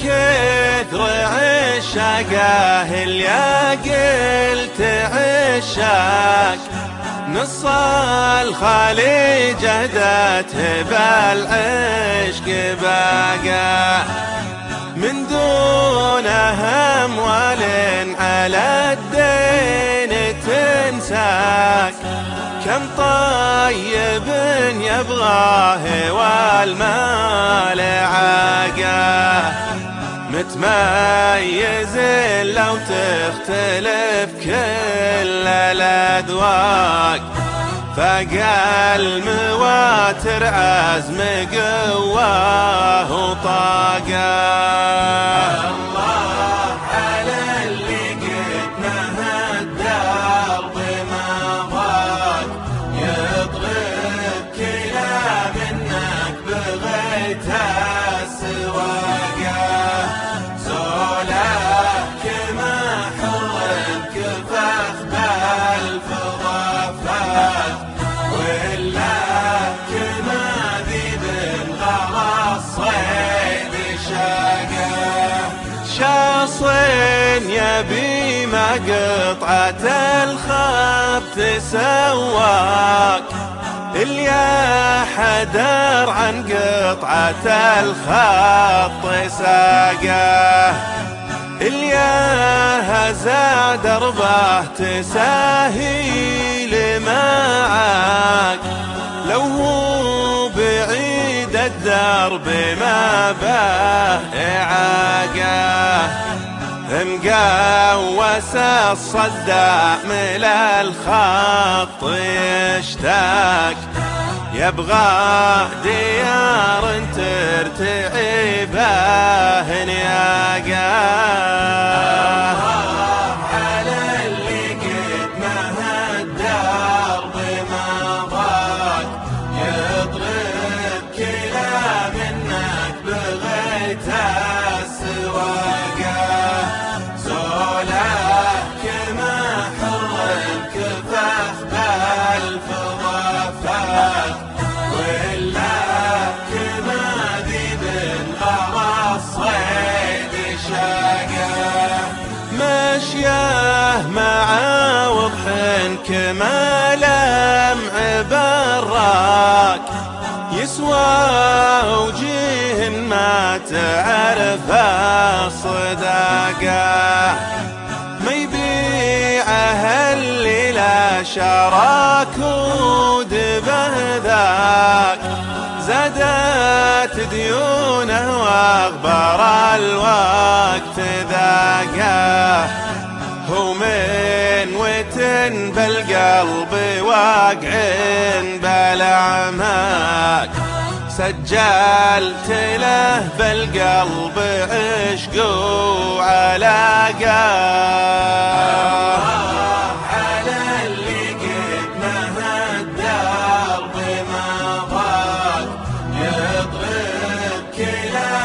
كثر عشاقه اللي قلت عشاق، نص الخالي جهدته بالعشق باقى، من دون أموال على الدين تنساك، كم طيب يبغاه والمال عاقاه، متميز لو تختلف كل الأذواق، فقى المواتر عزم قواه وطاقاه. الله على اللي قد مهد الدرب ما ضاق، يضرب كلام انك بغيت السواقه، زولك ما حرك فخ بالفضافات، ولا كما ذيب غرى الصيد شاقه، شاص يبي ما قطعة الخط تسواك، اللي حدر عن قطعة الخط ساقه، اللي هزا دربه تساهيل معاك، لو هو بعيد الدرب ما به إعاقه، مقوس الصداع من الخط يشتاق، يبغى ديار ترتعي به نياقاه. الله على اللي قد مهد الدرب ما ضاق، يضرب كلام انك بغيت السواقه، زولك ما حرك فخ بالفضافات، ولا كما ذيب غرى الصيد شاقه، مشياه مع وضح كما لمع براك، يسوى وجيه ما تعرف الصداقه، ما يبيعه اللي لا شراك ودبه ذاك، زادت ديونه واغبر الوقت ذاقه، هو من وتن بالقلب واقع بالاعماق، سجلت له بالقلب عشق وعلاقه. على اللي قد مهد الدرب ما ضاق، يضرب كلام